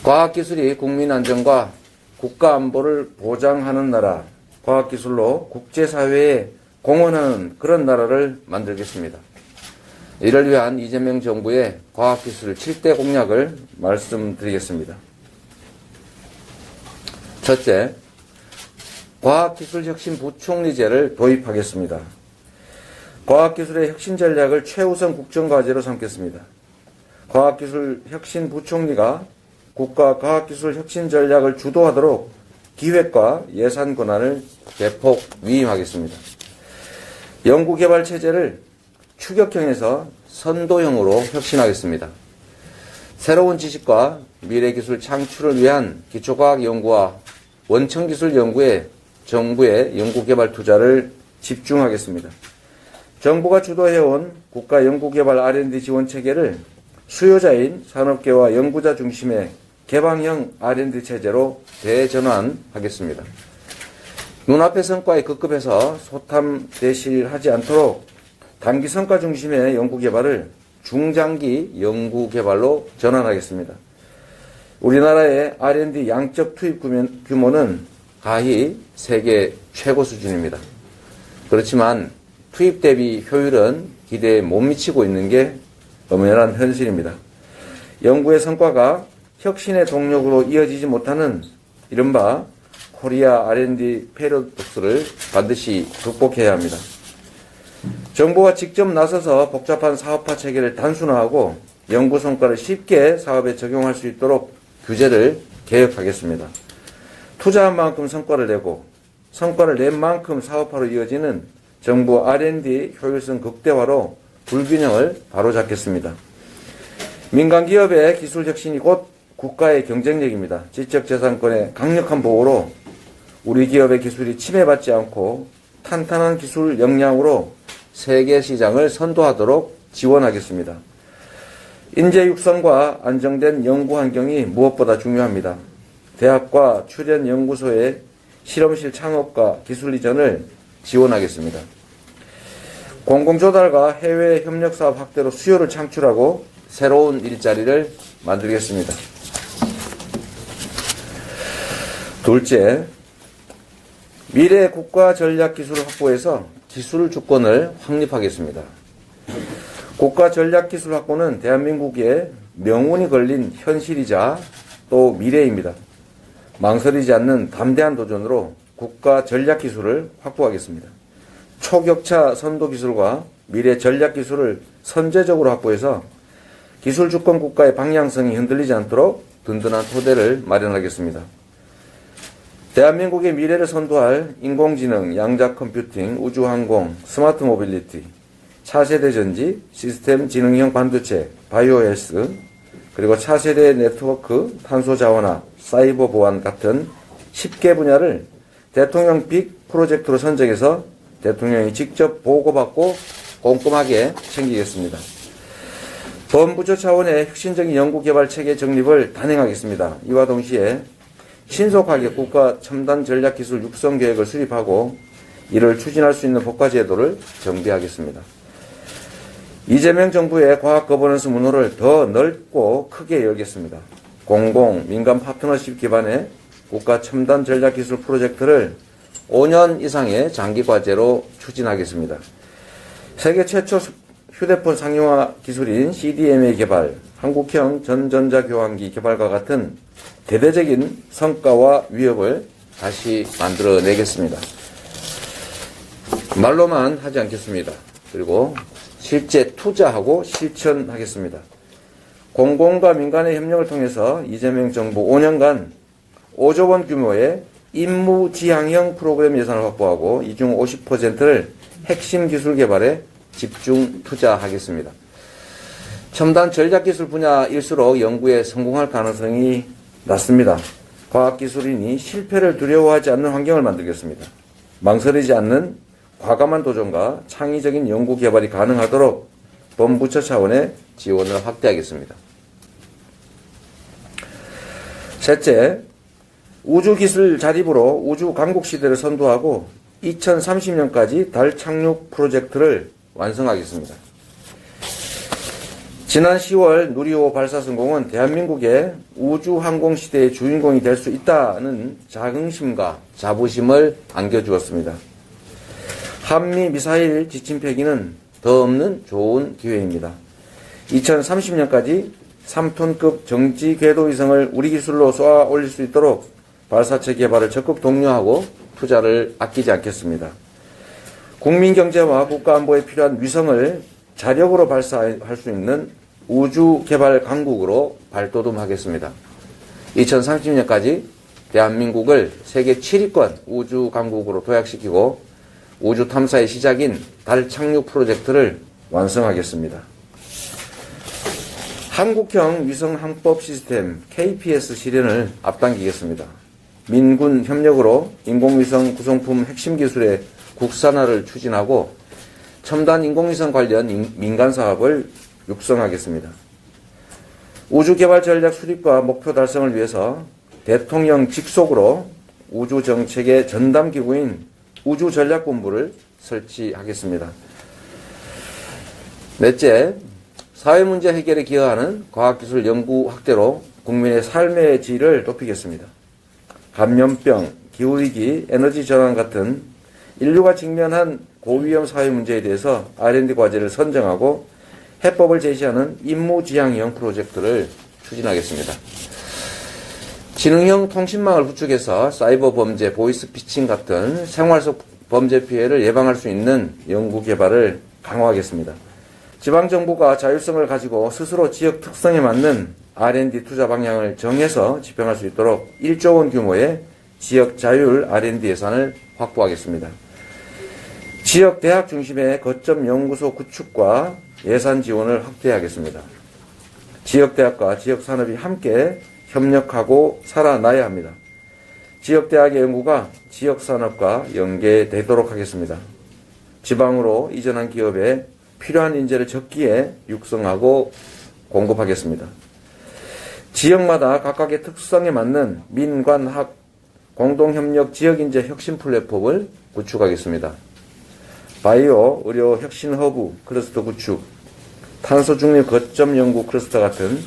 과학기술이 국민 안전과 국가 안보를 보장하는 나라, 과학기술로 국제사회에 공헌하는 그런 나라를 만들겠습니다. 이를 위한 이재명 정부의 과학기술 7대 공약을 말씀드리겠습니다. 첫째, 과학기술혁신부총리제를 도입하겠습니다. 과학기술의 혁신 전략을 최우선 국정과제로 삼겠습니다. 과학기술혁신부총리가 국가 과학기술 혁신 전략을 주도하도록 기획과 예산 권한을 대폭 위임하겠습니다. 연구개발 체제를 추격형에서 선도형으로 혁신하겠습니다. 새로운 지식과 미래기술 창출을 위한 기초과학 연구와 원천기술 연구에 정부의 연구개발 투자를 집중하겠습니다. 정부가 주도해온 국가 연구개발 R&D 지원 체계를 수요자인 산업계와 연구자 중심의 개방형 R&D 체제로 대전환하겠습니다. 눈앞의 성과에 급급해서 소탐대실하지 않도록 단기 성과 중심의 연구개발을 중장기 연구개발로 전환하겠습니다. 우리나라의 R&D 양적 투입 규모는 가히 세계 최고 수준입니다. 그렇지만 투입 대비 효율은 기대에 못 미치고 있는 게 엄연한 현실입니다. 연구의 성과가 혁신의 동력으로 이어지지 못하는 이른바 코리아 R&D 패러독스를 반드시 극복해야 합니다. 정부가 직접 나서서 복잡한 사업화 체계를 단순화하고 연구 성과를 쉽게 사업에 적용할 수 있도록 규제를 개혁하겠습니다. 투자한 만큼 성과를 내고 성과를 낸 만큼 사업화로 이어지는 정부 R&D 효율성 극대화로 불균형을 바로잡겠습니다. 민간 기업의 기술 혁신이 곧 국가의 경쟁력입니다. 지적재산권의 강력한 보호로 우리 기업의 기술이 침해받지 않고 탄탄한 기술 역량으로 세계 시장을 선도하도록 지원하겠습니다. 인재 육성과 안정된 연구 환경이 무엇보다 중요합니다. 대학과 출연 연구소의 실험실 창업과 기술 이전을 지원하겠습니다. 공공조달과 해외 협력 사업 확대로 수요를 창출하고 새로운 일자리를 만들겠습니다. 둘째, 미래 국가 전략 기술을 확보해서 기술 주권을 확립하겠습니다. 국가 전략 기술 확보는 대한민국의 명운이 걸린 현실이자 또 미래입니다. 망설이지 않는 담대한 도전으로 국가 전략 기술을 확보하겠습니다. 초격차 선도 기술과 미래 전략 기술을 선제적으로 확보해서 기술 주권 국가의 방향성이 흔들리지 않도록 든든한 토대를 마련하겠습니다. 대한민국의 미래를 선도할 인공지능, 양자 컴퓨팅, 우주항공, 스마트 모빌리티, 차세대 전지, 시스템 지능형 반도체, 바이오 헬스, 그리고 차세대 네트워크, 탄소 자원화, 사이버 보안 같은 10개 분야를 대통령 빅 프로젝트로 선정해서 대통령이 직접 보고받고 꼼꼼하게 챙기겠습니다. 범부처 차원의 혁신적인 연구개발 체계 정립을 단행하겠습니다. 이와 동시에 신속하게 국가 첨단 전략기술 육성 계획을 수립하고 이를 추진할 수 있는 법과제도를 정비하겠습니다. 이재명 정부의 과학 거버넌스 문호를 더 넓고 크게 열겠습니다. 공공, 민간 파트너십 기반의 국가 첨단 전략기술 프로젝트를 5년 이상의 장기 과제로 추진하겠습니다. 세계 최초 휴대폰 상용화 기술인 CDMA 개발, 한국형 전전자 교환기 개발과 같은 대대적인 성과와 위협을 다시 만들어내겠습니다. 말로만 하지 않겠습니다. 그리고 실제 투자하고 실천하겠습니다. 공공과 민간의 협력을 통해서 이재명 정부 5년간 5조 원 규모의 임무지향형 프로그램 예산을 확보하고 이 중 50%를 핵심 기술 개발에 집중 투자하겠습니다. 첨단 전략기술 분야일수록 연구에 성공할 가능성이 낮습니다. 과학기술인이 실패를 두려워하지 않는 환경을 만들겠습니다. 망설이지 않는 과감한 도전과 창의적인 연구 개발이 가능하도록 범부처 차원의 지원을 확대하겠습니다. 셋째, 우주기술 자립으로 우주 강국 시대를 선도하고 2030년까지 달 착륙 프로젝트를 완성하겠습니다. 지난 10월 누리호 발사 성공은 대한민국의 우주항공시대의 주인공이 될 수 있다는 자긍심과 자부심을 안겨주었습니다. 한미 미사일 지침 폐기는 더 없는 좋은 기회입니다. 2030년까지 3톤급 정지 궤도위성을 우리 기술로 쏘아 올릴 수 있도록 발사체 개발을 적극 독려하고 투자를 아끼지 않겠습니다. 국민 경제와 국가 안보에 필요한 위성을 자력으로 발사할 수 있는 우주 개발 강국으로 발돋움하겠습니다. 2030년까지 대한민국을 세계 7위권 우주 강국으로 도약시키고 우주 탐사의 시작인 달 착륙 프로젝트를 완성하겠습니다. 한국형 위성 항법 시스템 KPS 실현을 앞당기겠습니다. 민군 협력으로 인공위성 구성품 핵심 기술의 국산화를 추진하고 첨단 인공위성 관련 민간 사업을 육성하겠습니다. 우주개발 전략 수립과 목표 달성을 위해서 대통령 직속으로 우주정책의 전담기구인 우주전략본부를 설치하겠습니다. 넷째, 사회문제 해결에 기여하는 과학기술 연구 확대로 국민의 삶의 질을 높이겠습니다. 감염병, 기후위기, 에너지 전환 같은 인류가 직면한 고위험 사회 문제에 대해서 R&D 과제를 선정하고 해법을 제시하는 임무지향형 프로젝트를 추진하겠습니다. 지능형 통신망을 구축해서 사이버 범죄, 보이스피싱 같은 생활 속 범죄 피해를 예방할 수 있는 연구 개발을 강화하겠습니다. 지방정부가 자율성을 가지고 스스로 지역 특성에 맞는 R&D 투자 방향을 정해서 집행할 수 있도록 1조 원 규모의 지역 자율 R&D 예산을 확보하겠습니다. 지역 대학 중심의 거점 연구소 구축과 예산 지원을 확대하겠습니다. 지역 대학과 지역 산업이 함께 협력하고 살아나야 합니다. 지역 대학의 연구가 지역 산업과 연계되도록 하겠습니다. 지방으로 이전한 기업에 필요한 인재를 적기에 육성하고 공급하겠습니다. 지역마다 각각의 특성에 맞는 민관학 공동협력 지역인재 혁신 플랫폼을 구축하겠습니다. 바이오, 의료 혁신 허브 클러스터 구축, 탄소 중립 거점 연구 클러스터 같은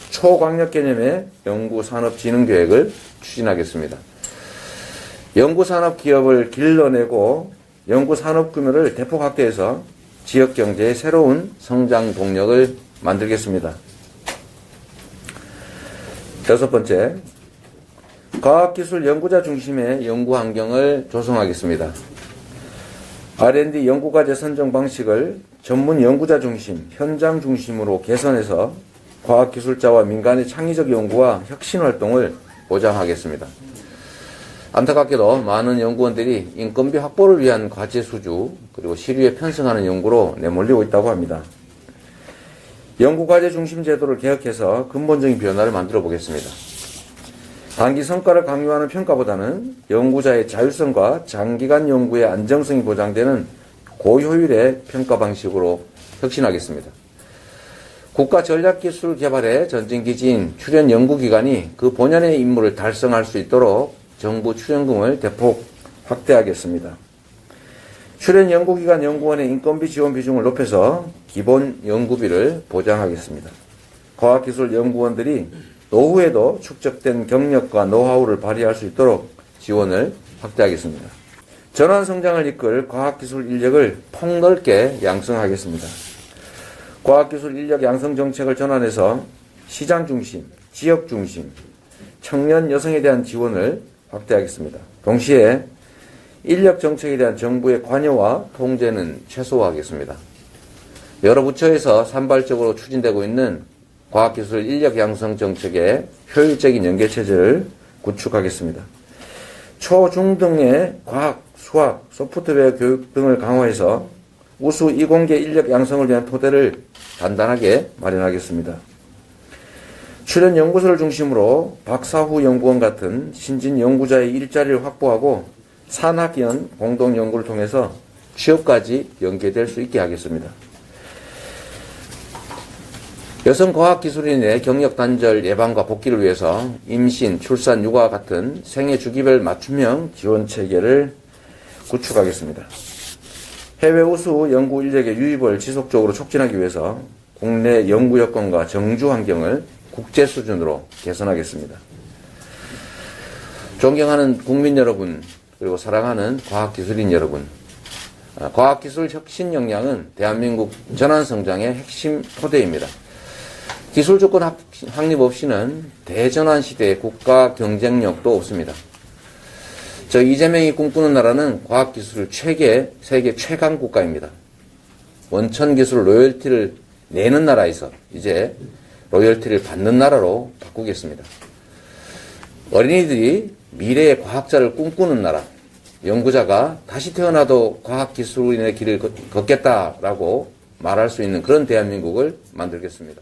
초광역 개념의 연구산업진흥계획을 추진하겠습니다. 연구산업 기업을 길러내고 연구산업 규모를 대폭 확대해서 지역경제의 새로운 성장 동력을 만들겠습니다. 여섯 번째, 과학기술 연구자 중심의 연구 환경을 조성하겠습니다. R&D 연구과제 선정 방식을 전문 연구자 중심, 현장 중심으로 개선해서 과학기술자와 민간의 창의적 연구와 혁신 활동을 보장하겠습니다. 안타깝게도 많은 연구원들이 인건비 확보를 위한 과제 수주 그리고 시류에 편승하는 연구로 내몰리고 있다고 합니다. 연구과제 중심 제도를 개혁해서 근본적인 변화를 만들어 보겠습니다. 단기 성과를 강요하는 평가보다는 연구자의 자율성과 장기간 연구의 안정성이 보장되는 고효율의 평가 방식으로 혁신하겠습니다. 국가 전략기술 개발의 전진기지인 출연연구기관이 그 본연의 임무를 달성할 수 있도록 정부 출연금을 대폭 확대하겠습니다. 출연연구기관 연구원의 인건비 지원 비중을 높여서 기본 연구비를 보장하겠습니다. 과학기술 연구원들이 노후에도 축적된 경력과 노하우를 발휘할 수 있도록 지원을 확대하겠습니다. 전환 성장을 이끌 과학기술 인력을 폭넓게 양성하겠습니다. 과학기술 인력 양성 정책을 전환해서 시장 중심, 지역 중심, 청년 여성에 대한 지원을 확대하겠습니다. 동시에 인력 정책에 대한 정부의 관여와 통제는 최소화하겠습니다. 여러 부처에서 산발적으로 추진되고 있는 과학기술 인력 양성 정책의 효율적인 연계체제를 구축하겠습니다. 초, 중 등의 과학, 수학, 소프트웨어 교육 등을 강화해서 우수 이공계 인력 양성을 위한 토대를 단단하게 마련하겠습니다. 출연 연구소를 중심으로 박사 후 연구원 같은 신진 연구자의 일자리를 확보하고 산학연 공동연구를 통해서 취업까지 연계될 수 있게 하겠습니다. 여성 과학기술인의 경력 단절 예방과 복귀를 위해서 임신, 출산, 육아 같은 생애 주기별 맞춤형 지원 체계를 구축하겠습니다. 해외 우수 연구 인력의 유입을 지속적으로 촉진하기 위해서 국내 연구 여건과 정주 환경을 국제 수준으로 개선하겠습니다. 존경하는 국민 여러분, 그리고 사랑하는 과학기술인 여러분, 과학기술 혁신 역량은 대한민국 전환성장의 핵심 토대입니다. 기술 조건 확립 없이는 대전환 시대의 국가 경쟁력도 없습니다. 저 이재명이 꿈꾸는 나라는 과학기술 세계 최강 국가입니다. 원천기술 로열티를 내는 나라에서 이제 로열티를 받는 나라로 바꾸겠습니다. 어린이들이 미래의 과학자를 꿈꾸는 나라, 연구자가 다시 태어나도 과학기술인의 길을 걷겠다라고 말할 수 있는 그런 대한민국을 만들겠습니다.